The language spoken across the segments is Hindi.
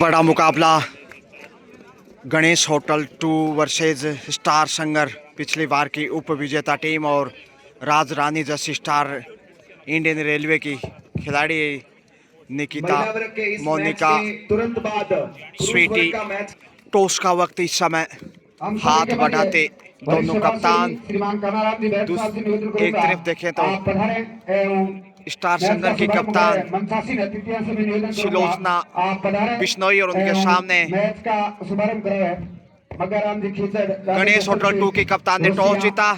बड़ा मुकाबला गणेश होटल 2 वर्सेज स्टार संगर, पिछली बार की उप विजेता टीम और राज रानी जैसी स्टार इंडियन रेलवे की खिलाड़ी निकिता, मोनिका, तुरंत बाद स्वीटी। टॉस का वक्त इस समय, हाथ बढ़ाते दोनों कप्तान। एक तरफ देखें तो स्टार संगर की कप्तान शिलोचना बिश्नोई और उनके सामने गणेश होटल 2 की कप्तान ने टॉस जीता।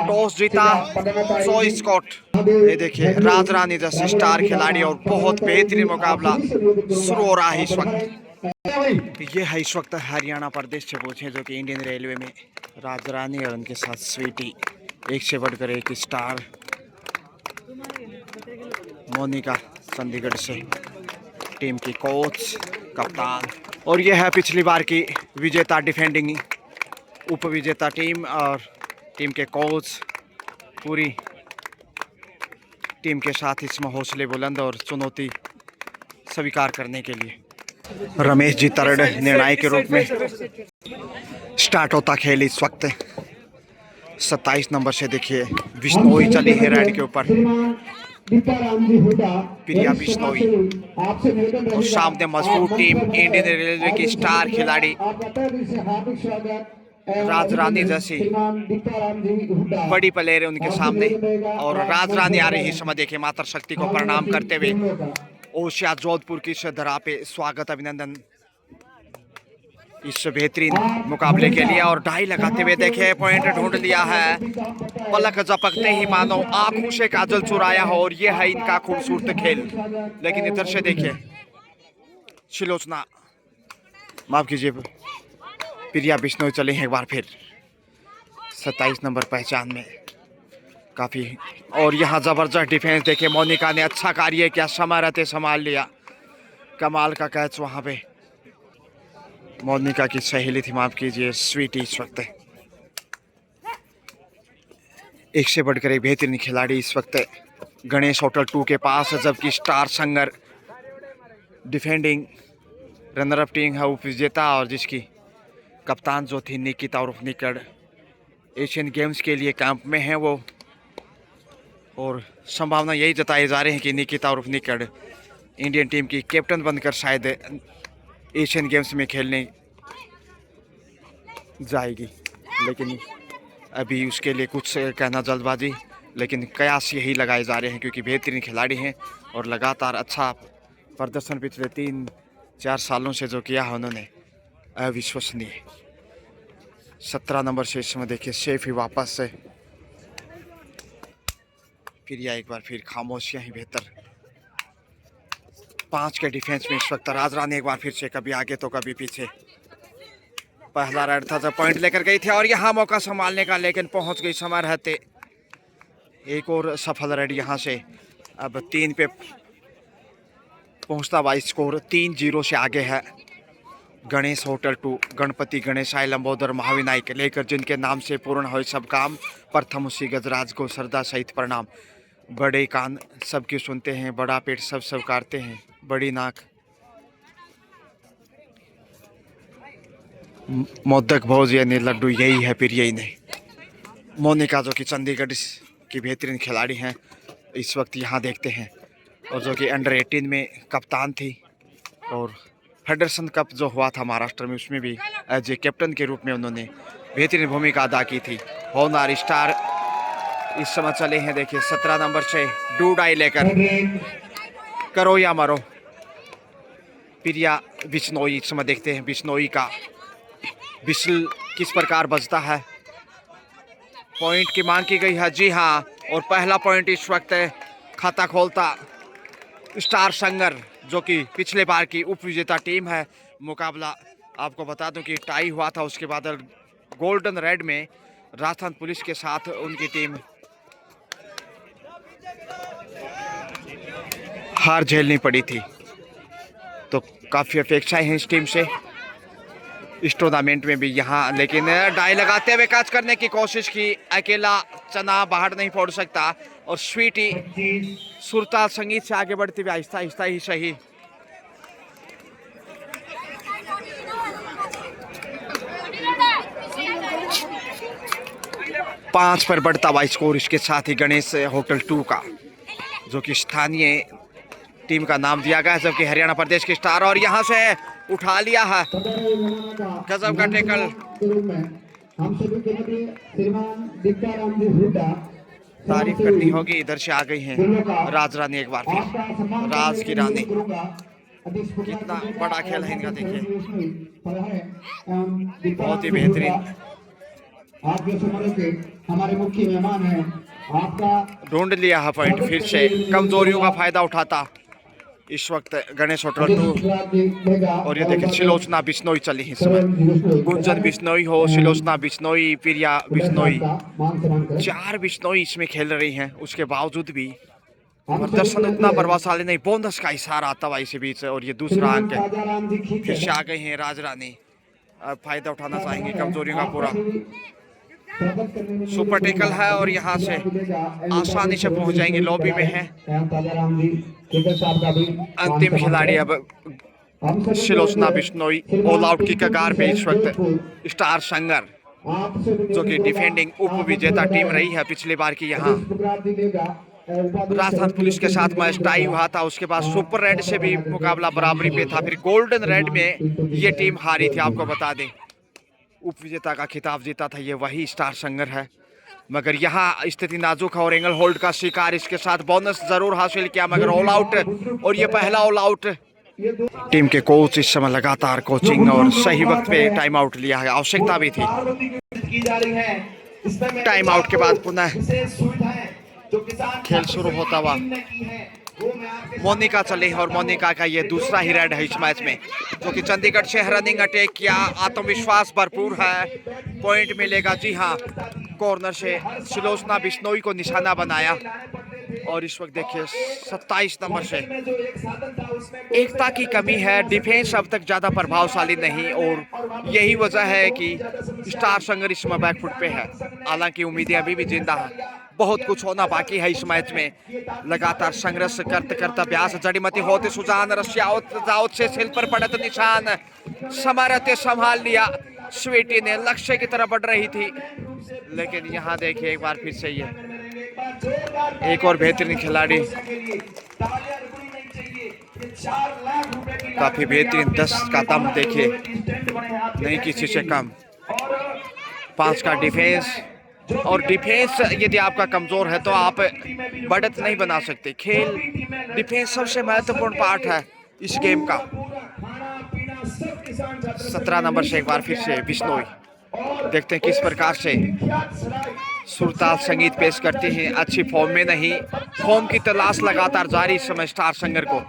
टॉस जीता 100 स्कॉट। ये देखिए राज रानी जैसे स्टार खिलाड़ी और बहुत बेहतरीन मुकाबला शुरू हो रहा है इस वक्त। ये है इस वक्त हरियाणा प्रदेश से पूछे जो कि इंडियन रेलवे में राज रानी और उनके साथ स्वीटी, एक से बढ़कर एक स्टार। मोनिका चंडीगढ़ से टीम की कोच, कप्तान। और यह है पिछली बार की विजेता डिफेंडिंग उप विजेता टीम और टीम के कोच। पूरी टीम के साथ इसमें हौसले बुलंद और चुनौती स्वीकार करने के लिए। रमेश जी तरड़ निर्णायक के रूप में स्टार्ट होता खेल इस वक्त। 27 नंबर से देखिए बिश्नोई चली है रेड के ऊपर, प्रिया बिश्नोई। और सामने मजबूत टीम इंडियन रेलवे की स्टार खिलाड़ी राज रानी जैसी बड़ी प्लेयर है उनके सामने। और राज रानी आ रही समय देखिए माता शक्ति को प्रणाम करते हुए ओशिया जोधपुर की इस धरा पे स्वागत, अभिनंदन इस बेहतरीन मुकाबले के लिए। और ढाई लगाते हुए देखे पॉइंट ढूंढ लिया है, पलक झपकते ही मानो आंखों से काजल चुराया हो। और ये है इनका खूबसूरत खेल। लेकिन इधर से देखिए शिलोचना, माफ कीजिए, प्रिया बिश्नोई चले हैं एक बार फिर 27 नंबर पहचान में काफी। और यहाँ जबरदस्त डिफेंस देखे, मोनिका ने अच्छा कार्य किया, समय रहते संभाल लिया, कमाल का कैच वहां पे। मोनिका की सहेली थी, माफ कीजिए, स्वीटी इस वक्त एक से बढ़कर एक बेहतरीन खिलाड़ी इस वक्त गणेश होटल 2 के पास है। जबकि स्टार संगर डिफेंडिंग रनर अप टीम है, उप विजेता, और जिसकी कप्तान जो थी निकिता उर्फ निकड़, एशियन गेम्स के लिए कैंप में है वो। और संभावना यही जताई जा रही है कि निकिता उर्फ निकड़ इंडियन टीम की कैप्टन बनकर शायद एशियन गेम्स में खेलने जाएगी। लेकिन अभी उसके लिए कुछ कहना जल्दबाजी, लेकिन कयास यही लगाए जा रहे हैं क्योंकि बेहतरीन खिलाड़ी हैं और लगातार अच्छा प्रदर्शन पिछले 3-4 सालों से जो किया है उन्होंने, अविश्वसनीय। 17 नंबर से इस समय देखिए सेफ ही वापस से, फिर यह एक बार फिर खामोशियां ही बेहतर। 5 के डिफेंस में इस वक्त राज रानी एक बार फिर से कभी आगे तो कभी पीछे। पहला राइड था जब पॉइंट लेकर गई थी और यहाँ मौका संभालने का, लेकिन पहुंच गई समय रहते। एक और सफल राइड यहाँ से अब 3 पे पहुंचता हुआ स्कोर 3-0 से आगे है। गणेश होटल 2 गणपति गणेशाय लंबोदर महाविनायक लेकर जिनके नाम से पूर्ण हो सब काम, प्रथम उसी गजराज को श्रद्धा सहित प्रणाम। बड़े कान सबकी सुनते हैं, बड़ा पेट सब स्वीकारते हैं, बड़ी नाक मोदक भोज यानी लड्डू, यही है फिर यही नहीं। मोनिका जो कि चंडीगढ़ की बेहतरीन खिलाड़ी हैं इस वक्त यहाँ देखते हैं, और जो कि अंडर 18 में कप्तान थी और फेडरेशन कप जो हुआ था महाराष्ट्र में उसमें भी एज ए कैप्टन के रूप में उन्होंने बेहतरीन भूमिका अदा की थी। होनहार स्टार इस समय चले हैं देखिए 17 नंबर से डूडाई लेकर, करो या मरो। प्रिया बिश्नोई इस समय देखते हैं बिश्नोई का बिस्ल किस प्रकार बजता है। पॉइंट की मांग की गई है, जी हाँ, और पहला पॉइंट इस वक्त खाता खोलता स्टार संगर जो कि पिछले बार की उप विजेता टीम है। मुकाबला आपको बता दूं कि टाई हुआ था, उसके बाद गोल्डन रेड में राजस्थान पुलिस के साथ उनकी टीम हार झेलनी पड़ी थी। तो काफ़ी अपेक्षाएं हैं इस टीम से इस टूर्नामेंट में भी यहाँ, लेकिन डाई लगाते हुए कैच करने की कोशिश की, अकेला चना बाहर नहीं फोड़ सकता। और स्वीटी सुरताल संगीत से आगे बढ़ते हुए आहिस्ता आहिस्ता ही सही 5 पर बढ़ता हुआ स्कोर। इसके साथ ही गणेश होटल 2 का, जो कि स्थानीय टीम का नाम दिया गया है, जबकि हरियाणा प्रदेश के स्टार, और यहाँ से उठा लिया है गजब का टैकल। तारीफ करनी होगी, इधर से आ गई हैं राज रानी एक बार फिर। राज की रानी, कितना बड़ा खेल है इनका, देखिए बहुत ही बेहतरीन। आप जो समारोह के हमारे मुख्य मेहमान हैं, आपका ढूंढ लिया है पॉइंट फिर से, कमजोरियों का फायदा उठाता इस वक्त गणेश होटल 2। और ये देखिए सिलोचना बिश्नोई चली है इस समय। गुंजन बिश्नोई हो, सिलोचना बिश्नोई, प्रिया बिश्नोई, 4 बिश्नोई इसमें खेल रही हैं। उसके बावजूद भी प्रदर्शन उतना प्रभावशाली नहीं। बोनस का इशारा आता हुआ इसी बीच, और ये दूसरा अंक है। फिर से आ गए हैं राज रानी, अब फायदा उठाना चाहेंगे कमजोरियों का पूरा। सुपर टैकल है और यहाँ से आसानी से पहुंच जाएंगे, लॉबी में है। अंतिम खिलाड़ी अब सिलोचना बिश्नोई, ऑल आउट की कगार पे इस वक्त स्टार संगर, जो कि डिफेंडिंग उप विजेता टीम रही है पिछली बार की। यहाँ राजस्थान पुलिस के साथ मैच टाई हुआ था, उसके बाद सुपर रेड से भी मुकाबला बराबरी पे था, फिर गोल्डन रेड में ये टीम हारी थी। आपको बता दें उप विजेता का खिताब जीता था ये वही स्टार संगर है, मगर यहाँ स्थिति नाजुक है और एंगल होल्ड का शिकार। इसके साथ बोनस जरूर हासिल किया, मगर ऑल आउट, और ये पहला ऑल आउट। टीम के कोच इस समय लगातार कोचिंग और सही वक्त पे टाइम आउट लिया है, आवश्यकता भी थी। टाइम आउट के बाद पुनः खेल शुरू होता हुआ मोनिका चले, और मोनिका का ये दूसरा ही रेड है इस मैच में, जो कि चंडीगढ़ से रनिंग अटैक किया। आत्मविश्वास भरपूर है, पॉइंट मिलेगा। जी हाँ, कॉर्नर से सिलोचना बिश्नोई को निशाना बनाया, और इस वक्त देखिए 27 नंबर से एकता की कमी है। डिफेंस अब तक ज्यादा प्रभावशाली नहीं, और यही वजह है कि स्टार संगर इस समय बैकफुट पे है। हालांकि उम्मीदें अभी भी जिंदा है, बहुत कुछ होना बाकी है इस मैच में। लगातार संघर्ष करते करते अभ्यास जड़ीमती होते सुजान, रशियाउत से सिल पर पड़त निशान, समरते संभाल लिया। स्वीटी ने लक्ष्य की तरफ बढ़ रही थी, लेकिन यहाँ देखिए एक बार फिर से ये एक और बेहतरीन खिलाड़ी, काफी बेहतरीन 10 का दम देखिए, नहीं किसी से कम। 5 का डिफेंस, और डिफेंस यदि आपका कमजोर है तो आप बढ़त नहीं बना सकते। खेल डिफेंस सबसे महत्वपूर्ण पार्ट है इस गेम का। 17 नंबर से एक बार फिर से बिश्नोई, देखते हैं किस प्रकार से सुरताल संगीत पेश करती हैं। अच्छी फॉर्म में नहीं, फॉर्म की तलाश लगातार जारी इस समय स्टार संगर को,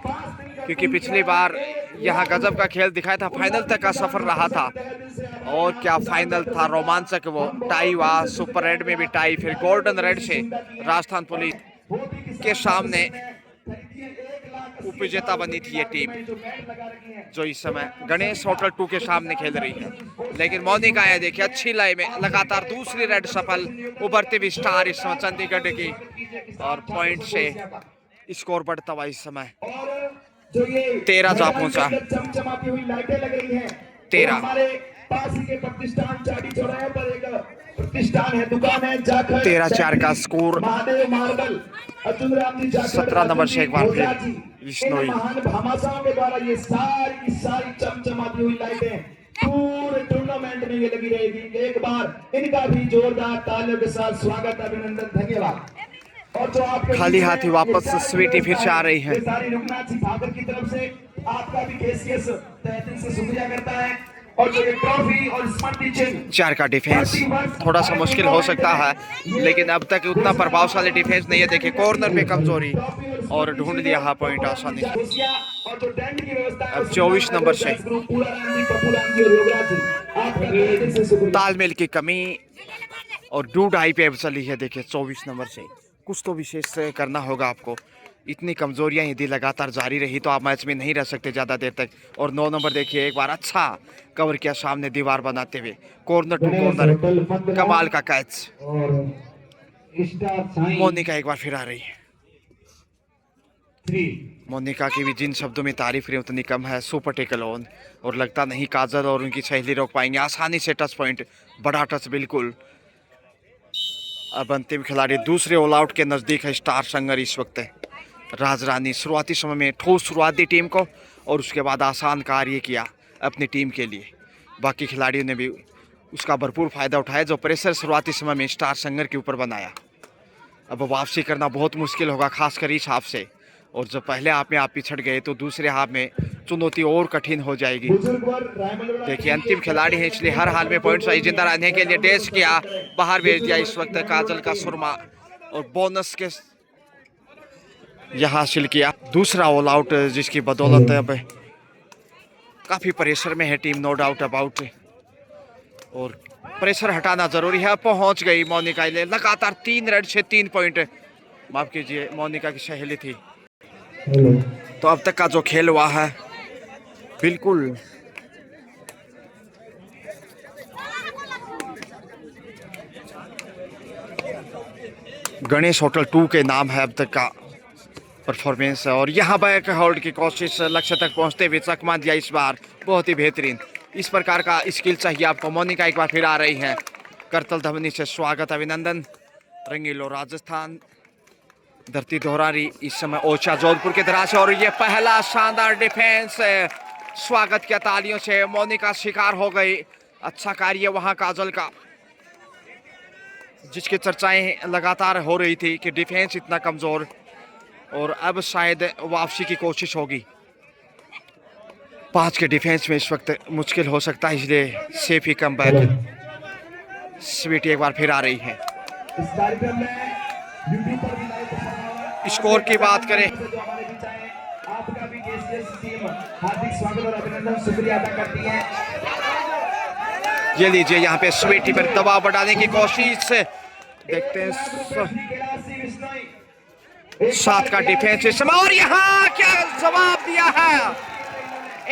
क्योंकि पिछली बार यहाँ गजब का खेल दिखाया था, फाइनल तक का सफर रहा था। और क्या फाइनल था, रोमांचक, वो टाई हुआ, सुपर रेड में भी टाई, फिर गोल्डन रेड से राजस्थान पुलिस के सामने उपविजेता बनी थी ये टीम, जो इस समय गणेश होटल 2 के सामने खेल रही है। लेकिन मोनिका है देखिए अच्छी लय में, लगातार दूसरी रेड सफल, उभरती हुई स्टार इस समय चंडीगढ़ की, और पॉइंट से स्कोर बढ़ता हुआ इस समय 13 जा पहुंचा। 13-4 का स्कोर। 17 नंबर से एक बार फिर बिश्नोई, ये सारी चमचमाती हुई लाइटें पूरे टूर्नामेंट में ये लगी रहेगी। एक बार इनका भी जोरदार तालियों के साथ स्वागत, अभिनंदन, धन्यवाद। और जो आप खाली हाथी वापस स्वीटी फिर से आ रही है। सारी रघुनाथ जी भागर की तरफ से आपका भी केसीएस तहे दिल से शुक्रिया करता है। और जो ये ट्रॉफी और स्मृति चिन्ह 4 का डिफेंस थोड़ा सा मुश्किल हो सकता है, लेकिन अब तक उतना प्रभावशाली डिफेंस नहीं है। देखिए कॉर्नर पे कमजोरी, और ढूंढ लिया है पॉइंट आसानी से। अब 24 नंबर से तालमेल की कमी और डू ढाई पे अब चली है। देखिए 24 नंबर से कुछ तो विशेष करना होगा आपको। इतनी कमजोरियां यदि लगातार जारी रही तो आप मैच में नहीं रह सकते ज़्यादा देर तक। और 9 नंबर देखिए एक बार अच्छा कवर किया, सामने दीवार बनाते हुए, कॉर्नर टू कॉर्नर, कमाल का कैच। मोनिका एक बार फिर आ रही है। मोनिका की भी जिन शब्दों में तारीफ करें उतनी कम है। सुपर टेकल ऑन, और लगता नहीं काजल और उनकी सहेली रोक पाएंगे। आसानी से टच पॉइंट, बड़ा टच बिल्कुल। अब अंतिम खिलाड़ी दूसरे ऑल आउट के नज़दीक है स्टार संगर इस वक्त है। राजरानी शुरुआती समय में ठोस शुरुआत दी टीम को और उसके बाद आसान कार्य किया अपनी टीम के लिए। बाकी खिलाड़ियों ने भी उसका भरपूर फ़ायदा उठाया जो प्रेशर शुरुआती समय में स्टार संगर के ऊपर बनाया। अब वापसी करना बहुत मुश्किल होगा खासकर इस हाफ से, और जब पहले हाफ में आप पिछड़ गए तो दूसरे हाफ में चुनौती और कठिन हो जाएगी। देखिए अंतिम खिलाड़ी है इसलिए हर हाल में पॉइंट सही जिंदा रहने के लिए डैश किया, बाहर भेज दिया इस वक्त काजल का सुरमा और बोनस के यह हासिल किया दूसरा ऑल आउट, जिसकी बदौलत अब काफ़ी प्रेशर में है टीम, नो डाउट अबाउट, और प्रेशर हटाना जरूरी है। पहुंच गई मोनिका ले लगातार 3 रेड से 3 पॉइंट, माफ कीजिए मोनिका की सहेली थी। तो अब तक का जो खेल हुआ है बिल्कुल गणेश होटल 2 के नाम है अब तक का परफॉर्मेंस है। और यहाँ बैक होल्ड की कोशिश, लक्ष्य तक पहुँचते हुए चकमा दिया इस बार, बहुत ही बेहतरीन। इस प्रकार का स्किल चाहिए आपको। मोनिका एक बार फिर आ रही हैं, करतल ध्वनि से स्वागत अभिनंदन। रंगीलो राजस्थान धरती दोहरा रही इस समय ओछा जोधपुर के तरह से, और ये पहला शानदार डिफेंस, स्वागत किया तालियों से। मोनिका शिकार हो गई, अच्छा कार्य वहां काजल का, जिसकी चर्चाएं लगातार हो रही थी कि डिफेंस इतना कमजोर, और अब शायद वापसी की कोशिश होगी। 5 के डिफेंस में इस वक्त मुश्किल हो सकता है, इसलिए सेफ ही कम बैक। स्वीटी एक बार फिर आ रही है। स्कोर की बात करें, आपका भी टीम हार्दिक स्वागत और अभिनंदन शुक्रिया अदा करती है। ये लीजिए यहाँ पे स्वीटी पर दबाव बढ़ाने की कोशिश, देखते हैं 7 का डिफेंस इस समय, और यहाँ क्या जवाब दिया है।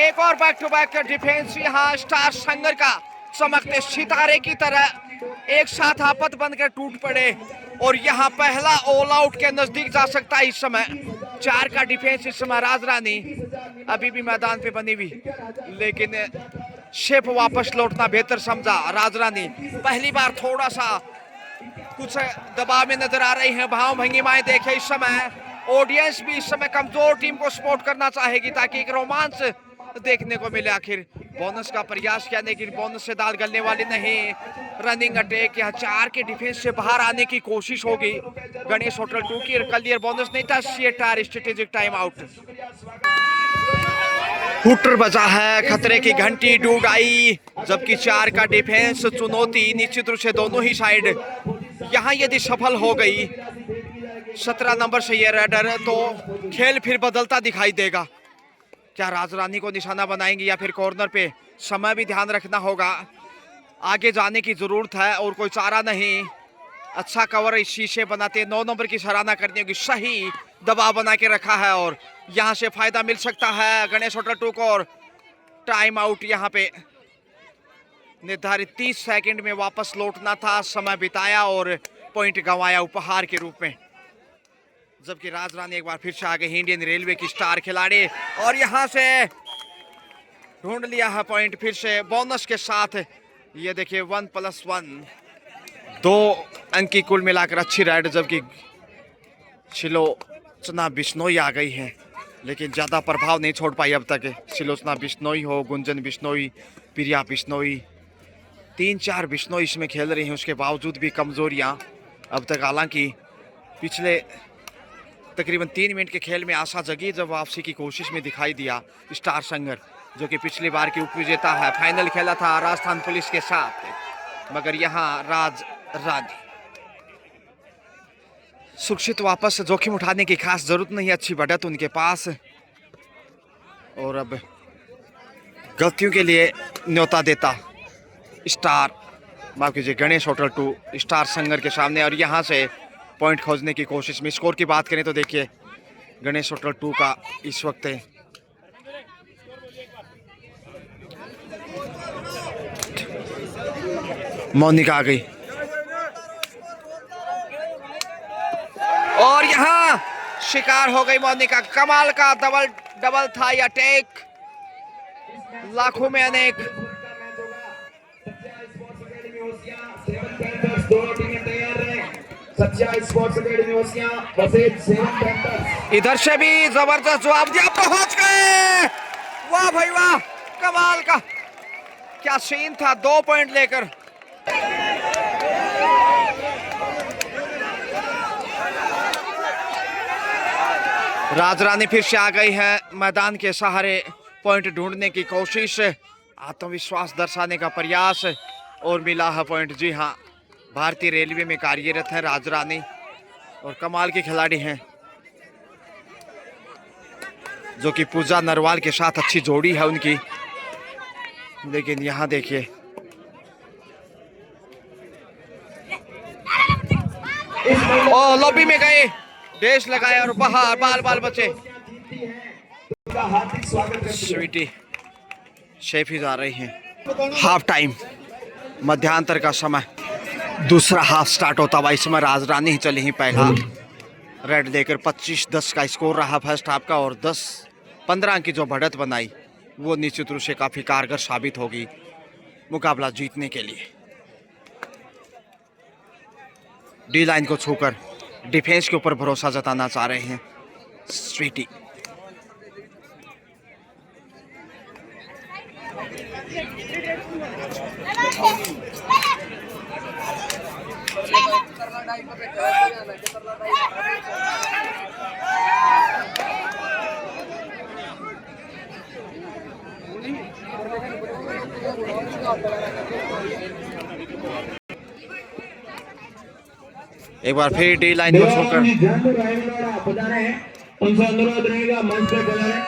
एक और बैक टू बैक का डिफेंस यहाँ स्टार संगर का चमकते सितारे की तरह एक साथ आपत बनकर टूट पड़े, और यहाँ पहला ऑल आउट के नजदीक जा सकता है इस समय। 4 का डिफेंस इस समय राजरानी अभी भी मैदान पे बनी हुई, लेकिन शेप वापस लौटना बेहतर समझा राजरानी। पहली बार थोड़ा सा कुछ दबाव में नजर आ रही है, भाव भंगिमाएं देखे इस समय। ऑडियंस भी इस समय कमजोर टीम को सपोर्ट करना चाहेगी ताकि एक रोमांच देखने को मिले। आखिर बोनस का प्रयास किया लेकिन बोनस से दाल गलने वाली नहीं। रनिंग अटैक, यहाँ 4 के डिफेंस से बाहर आने की कोशिश होगी गणेश होटल 2 की। क्लियर बोनस नहीं था, सीएटार स्ट्रेटेजिक टाइम आउट। हुटर बजा है, खतरे की घंटी डूब आई, जबकि 4 का डिफेंस चुनौती निश्चित रूप से दोनों ही साइड। यहाँ यदि सफल हो गई 17 नंबर से ये रेडर, तो खेल फिर बदलता दिखाई देगा। क्या राजरानी को निशाना बनाएंगे या फिर कॉर्नर पे? समय भी ध्यान रखना होगा, आगे जाने की जरूरत है और कोई चारा नहीं। अच्छा कवर इस शीशे बनाते, 9 नंबर की सराहना करनी होगी। सही दबाव बना के रखा है और यहाँ से फायदा मिल सकता है गणेश होटल 2 को। और टाइम आउट यहाँ पे निर्धारित 30 सेकंड में वापस लौटना था, समय बिताया और पॉइंट गंवाया उपहार के रूप में। जबकि राजरानी एक बार फिर से आ गई, इंडियन रेलवे की स्टार खिलाड़ी, और यहाँ से ढूंढ लिया है पॉइंट फिर से बोनस के साथ। ये देखिए 1+1, 2 अंक की कुल मिलाकर अच्छी राइड। जबकि सिलोचना बिश्नोई आ गई है, लेकिन ज़्यादा प्रभाव नहीं छोड़ पाई अब तक। सिलोचना बिश्नोई हो, गुंजन बिश्नोई, प्रिया बिश्नोई, 3-4 बिश्नोई इसमें खेल रही हैं, उसके बावजूद भी कमजोरियाँ अब तक। हालांकि पिछले तकरीबन 3 मिनट के खेल में आशा जगी जब वापसी की कोशिश में दिखाई दिया स्टार संगर, जो कि पिछली बार की उप विजेता है। फाइनल खेला था राजस्थान पुलिस के साथ, मगर यहाँ राजरानी सुरक्षित वापस जोखिम उठाने की खास जरूरत नहीं, अच्छी बढ़त उनके पास। और अब गलतियों के लिए न्योता देता स्टार, माफ कीजिए गणेश होटल 2 स्टार संगर के सामने। और यहाँ से पॉइंट खोजने की कोशिश में। स्कोर की बात करें तो देखिए गणेश होटल 2 का इस वक्त मोनिका आ गई, और यहाँ शिकार हो गई मोनिका। कमाल का डबल था या टेक, लाखों में अनेक। सच्चाई sports academy Osian versus seven panthers. इधर से भी जबरदस्त जवाब दिया, पहुंच गए। वाह भाई वाह, कमाल का क्या सीन था, 2 पॉइंट लेकर। राजरानी फिर से आ गई है मैदान के सहारे, पॉइंट ढूंढने की कोशिश, आत्मविश्वास दर्शाने का प्रयास, और मिला है पॉइंट। जी हाँ, भारतीय रेलवे में कार्यरत है राजरानी और कमाल के खिलाड़ी हैं, जो कि पूजा नरवाल के साथ अच्छी जोड़ी है उनकी। लेकिन यहाँ देखिए, ओ लॉबी में गए, डेश लगाए और बाहर बाल बाल बचे। हार्दिक स्वागत करती है। स्वीटी शेफी जा रही हैं। हाफ टाइम, मध्यांतर का समय, दूसरा हाफ स्टार्ट होता हुआ। इसमें राजरानी ही चली ही पहला रेड लेकर। 25-10 का स्कोर रहा फर्स्ट हाफ का, और 10-15 की जो बढ़त बनाई वो निश्चित रूप से काफ़ी कारगर साबित होगी मुकाबला जीतने के लिए। डी लाइन को छूकर डिफेंस के ऊपर भरोसा जताना चाह रहे हैं स्वीटी। एक बार फिर डी लाइन को छोड़कर उनसे अनुरोध रहेगा मंच पे बुलाएं।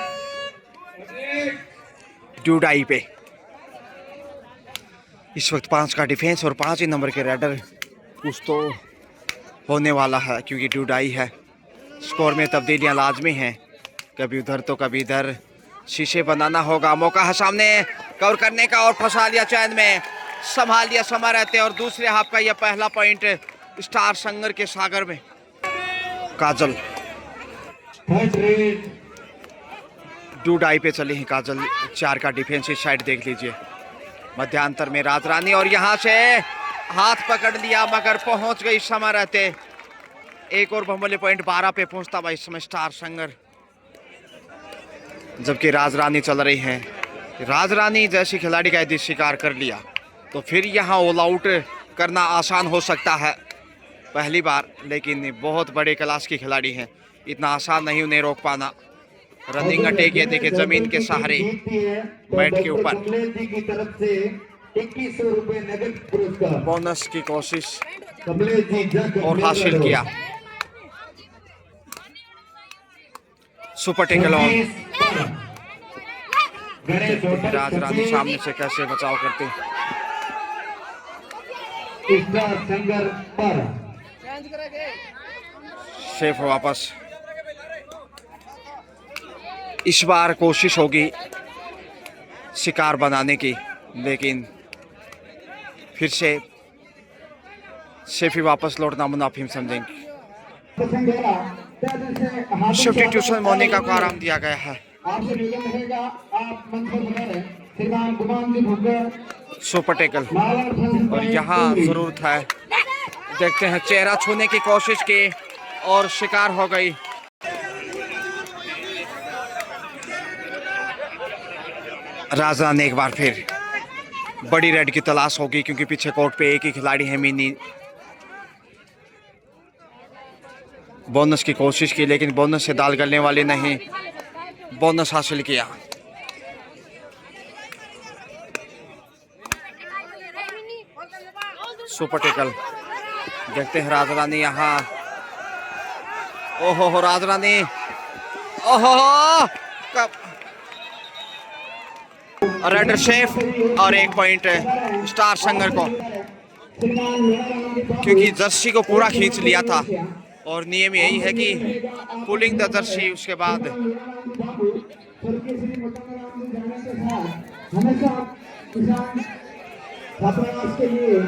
डूडाई पे इस वक्त 5 का डिफेंस और 5 ही नंबर के रेडर। कुछ तो होने वाला है क्योंकि डूडाई है। स्कोर में तब्दीलियां लाजमी हैं, कभी उधर तो कभी इधर। शीशे बनाना होगा, मौका है सामने कवर करने का और फंसा लिया चैन में, संभाल लिया समय रहते। और दूसरे हाफ का यह पहला पॉइंट स्टार संगर के सागर में। काजल डूडाई पे चली है काजल, 4 का डिफेंस। इस साइड देख लीजिए, मध्यांतर में राजरानी, और यहां से हाथ पकड़ लिया मगर पहुंच गई समय रहते। एक और बहुमूल्य पॉइंट 12 पे पहुंचता हुआ इस समय स्टार संगर, जबकि राजरानी चल रही है। राजरानी जैसी खिलाड़ी का यदि शिकार कर लिया तो फिर यहां ऑल आउट करना आसान हो सकता है पहली बार, लेकिन बहुत बड़े क्लास की खिलाड़ी हैं, इतना आसान नहीं उन्हें रोक पाना। रनिंग अटैक ये देखिए, जमीन के सहारे बैट के ऊपर। 2100 रुपए नगद पुरस्कार बोनस की कोशिश कमलेश जी जग और हासिल किया। Super tackle on. राजरानी सामने से कैसे बचाव करते। संगर पर सेफ वापस। इस बार कोशिश होगी शिकार बनाने की, लेकिन फिर से सेफी वापस लौटना मुनाफिम समझेंगे। सब्स्टिट्यूशन मोनिका को आराम दिया गया है। सुपर टेकल, और यहाँ जरूरत है, देखते हैं, चेहरा छूने की कोशिश की और शिकार हो गई। राजा ने एक बार फिर बड़ी रेड की तलाश होगी क्योंकि पीछे कोर्ट पे एक ही खिलाड़ी है मिनी। बोनस की कोशिश की लेकिन बोनस से दाल गलने वाले नहीं, बोनस हासिल किया। सुपर टेकल, देखते हैं राजरानी यहाँ। ओहो हो राजरानी, ओहो कब रेडर शेफ, और 1 पॉइंट स्टार संगर को, क्योंकि जर्सी को पूरा खींच लिया था और नियम यही है कि पुलिंग द जर्सी, उसके बाद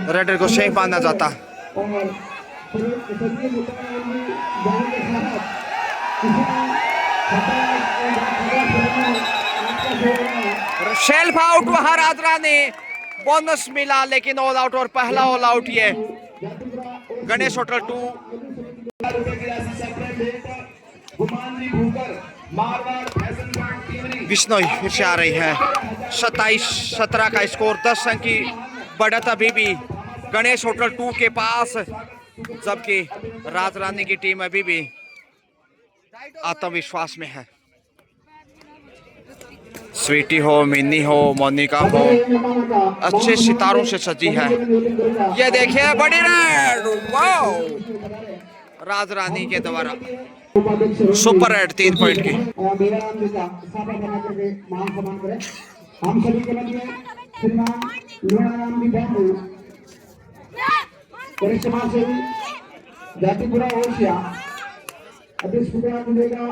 रेडर को शेफ माना जाता। सेल्फ आउट वहां राजरानी, बोनस मिला लेकिन ऑल आउट, और पहला ऑल आउट ये गणेश होटल 2 बिश्नोई फिर से आ रही है। 27-17 का स्कोर, 10 अंक की बढ़त अभी भी गणेश होटल 2 के पास, जबकि राजरानी की टीम अभी भी आत्मविश्वास में है। स्वीटी हो, मिन्नी हो, मोनिका हो, अच्छे सितारों से सजी है। ये देखिए बड़ी रेड, वाओ, राजरानी के द्वारा सुपर रेड 3 पॉइंट की। हम सभी के मध्य श्रीमान लोनाराम जी बाबू करिश्मा सेवी जातिपुरा ओशिया अभी शुक्रिया मिलेगा।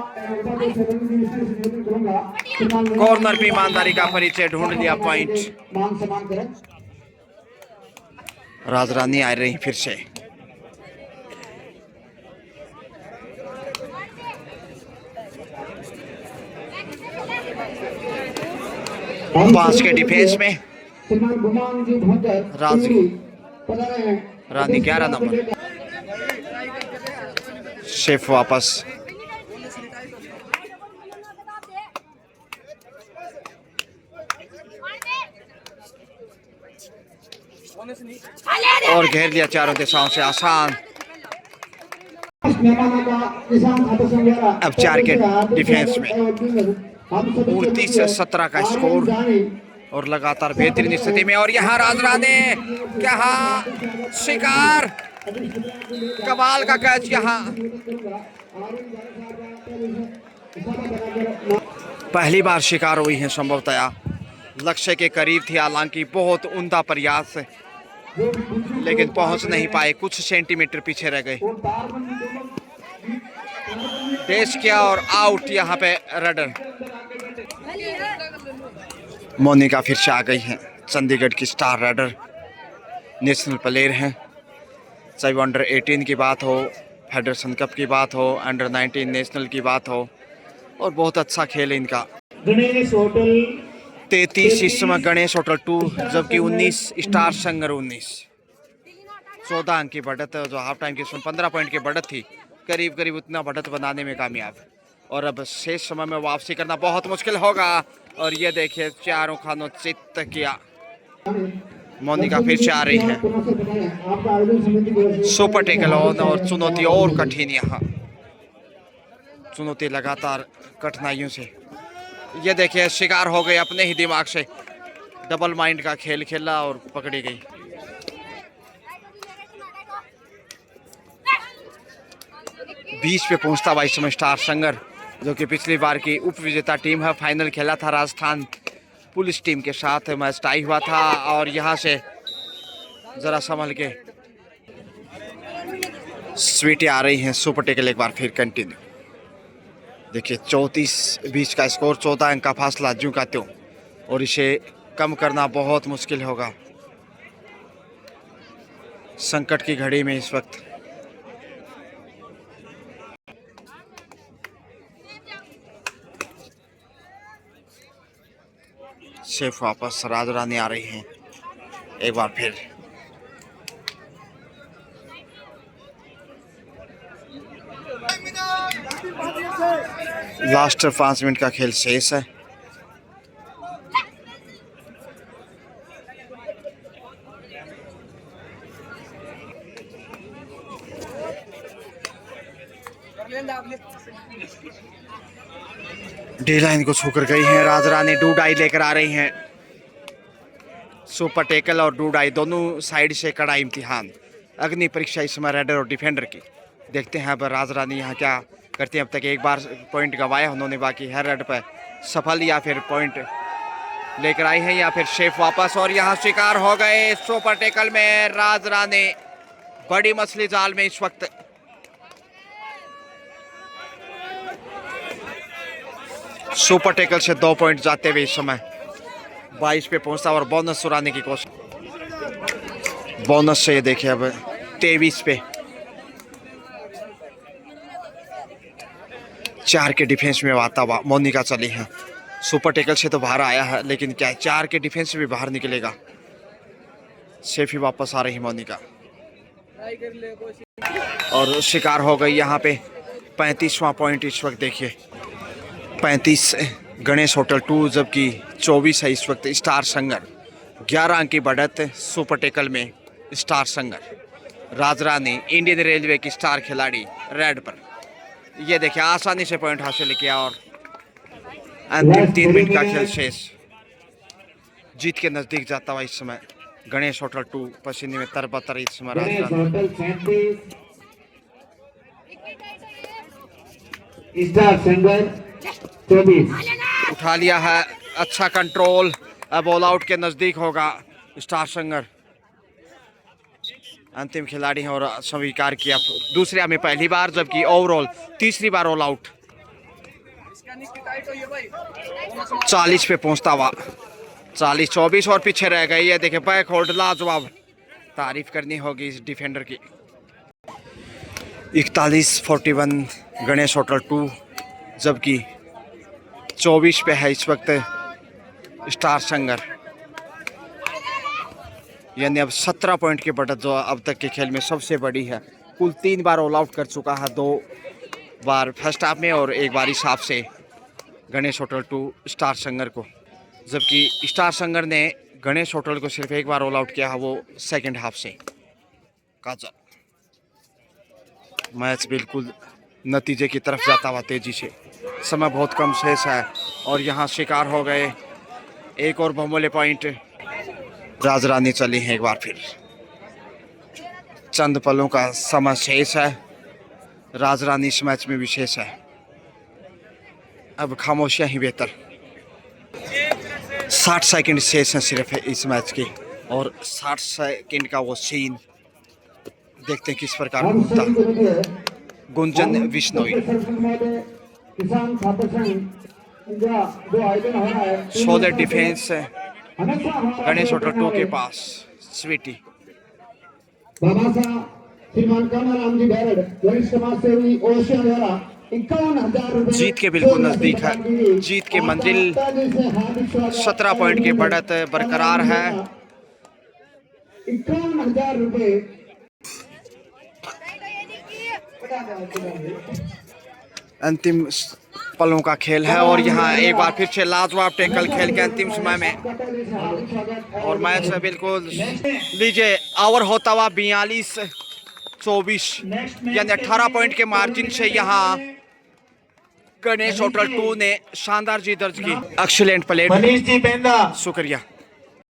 कॉर्नर पे ईमानदारी का परिचय ढूंढ लिया, पॉइंट मान सम्मान करें। राजरानी आ रही फिर से। पांच के डिफेंस में रानी 11 नंबर। शेफ वापस, और घेर लिया चारों दिशाओं से, आसान। अब 4 के डिफेंस में 29-17 का स्कोर और लगातार बेहतरीन स्थिति में। और यहाँ राजरानी क्या शिकार, कमाल का कैच। यहाँ पहली बार शिकार हुई है संभवतया, लक्ष्य के करीब थी, हालांकि बहुत उम्दा प्रयास है लेकिन पहुंच नहीं पाए, कुछ सेंटीमीटर पीछे रह गए। डैश किया और आउट। यहाँ पे रडर मोनिका फिर से आ गई हैं, चंडीगढ़ की स्टार राइडर, नेशनल प्लेयर हैं। चाहे वो अंडर 18 की बात हो, फेडरेशन कप की बात हो, अंडर 19 नेशनल की बात हो, और बहुत अच्छा खेल है इनका। गणेश होटल 33 इस समय गणेश होटल 2, जबकि 19 स्टार संगर 19। 14 अंक की बढ़त, जो हाफ टाइम की 15 पॉइंट की बढ़त थी, करीब करीब उतना बढ़त बनाने में कामयाब। और अब शेष समय में वापसी करना बहुत मुश्किल होगा। और ये देखिए चारों खानों चित्त किया। मोनिका फिर से आ रही है, सुपर टेकल ऑन, और चुनौती और कठिन। यहाँ चुनौती लगातार कठिनाइयों से। ये देखिए शिकार हो गए अपने ही दिमाग से, डबल माइंड का खेल खेला और पकड़ी गई। बीच पे पहुंचता हुआ इस समय स्टार संगर, जो कि पिछली बार की उप विजेता टीम है। फाइनल खेला था राजस्थान पुलिस टीम के साथ, मैच टाई हुआ था। और यहाँ से जरा संभल के स्वीटी आ रही हैं, सुपर टेकल एक बार फिर कंटिन्यू। देखिए 34-20 का स्कोर, 14 अंक का फासला ज्यों का त्यों, और इसे कम करना बहुत मुश्किल होगा संकट की घड़ी में इस वक्त। शेफ वापस, राजरानी आ रही हैं एक बार फिर। लास्ट 5 मिनट का खेल शेष है। डी लाइन को छूकर गई है राजरानी, डूडाई लेकर आ रही हैं। सुपर टेकल और डूडाई दोनों साइड से कड़ा इम्तिहान, अग्नि परीक्षा इस समय रेडर और डिफेंडर की। देखते हैं अब राजरानी यहाँ क्या करती है। अब तक एक बार पॉइंट गंवाया उन्होंने, बाकी हर रेड पर सफल या फिर पॉइंट लेकर आई है, या फिर शेफ वापस। और यहाँ शिकार हो गए सुपर टेकल में राजरानी, बड़ी मछली जाल में इस वक्त। सुपर टेकल से 2 पॉइंट जाते हुए इस समय 22 पे पहुंचता और बोनस उड़ाने की कोशिश। बोनस से ये देखिए अब 23 पे। 4 के डिफेंस में आता हुआ मोनिका चली है। सुपर टेकल से तो बाहर आया है, लेकिन क्या है 4 के डिफेंस से भी बाहर निकलेगा। सेफ ही वापस आ रही मोनिका। और शिकार हो गई यहाँ पे 35वां पॉइंट इस वक्त देखिए 35 गणेश होटल 2 जबकि 24 है इस वक्त स्टार संगर। 11 अंक की बढ़त सुपर टेकल में स्टार संगर। राजरानी इंडियन रेलवे की स्टार खिलाड़ी रेड पर ये देखिए आसानी से पॉइंट हासिल किया और अंतिम 3 मिनट का खेल शेष। जीत के नजदीक जाता हुआ इस समय गणेश होटल 2 पसीने में तरबतर इस समय राजरानी। स्टार संगर 24 उठा लिया है, अच्छा कंट्रोल। अब ऑल आउट के नजदीक होगा स्टार संगर। अंतिम खिलाड़ी हैं और स्वीकार किया दूसरे में पहली बार जबकि ओवरऑल तीसरी बार ऑल आउट। 40 पे पहुंचता हुआ 40-24 और पीछे रह गई है। देखिए बैक होल्ड लाजवाब, तारीफ करनी होगी इस डिफेंडर की। 41-41 गणेश होटल 2 जबकि 24 पे है इस वक्त स्टार संगर। यानी अब 17 पॉइंट की बढ़त जो अब तक के खेल में सबसे बड़ी है। कुल 3 बार ऑल आउट कर चुका है, 2 बार फर्स्ट हाफ में और 1 बार इस हाफ से गणेश होटल 2 स्टार संगर को। जबकि स्टार संगर ने गणेश होटल को सिर्फ 1 बार ऑल आउट किया है, वो सेकंड हाफ से। काजल मैच बिल्कुल नतीजे की तरफ जाता हुआ तेजी से, समय बहुत कम शेष है और यहाँ शिकार हो गए एक और बहुमूल्य पॉइंट। राजरानी चली है एक बार फिर, चंद पलों का समय शेष है। राजरानी इस मैच में विशेष है, अब खामोशियां ही बेहतर। 60 सेकंड शेष हैं सिर्फ इस मैच के और 60 सेकंड का वो सीन देखते हैं किस प्रकार होता। Gunjan Vishnoi solar defence Ganesh hotel 2 के पास स्वीटी। बाबा साहब श्रीमान कामाराम जी बैरड वरिष्ठ समाज सेवी ओशिया द्वारा 51,000 रुपए जीत के बिल्कुल नजदीक है। जीत की मंजिल 17 पॉइंट की बढ़त बरकरार है। 51,000 रुपए अंतिम पलों का खेल है और यहाँ एक बार फिर से लाजवाब टैकल खेल के अंतिम समय में और मैच बिल्कुल लीजिए ओवर होता हुआ 42-24 यानी 18 पॉइंट के मार्जिन से यहाँ गणेश होटल 2 ने शानदार जीत दर्ज की। एक्सीलेंट प्ले, मनीष जी बेंदा शुक्रिया।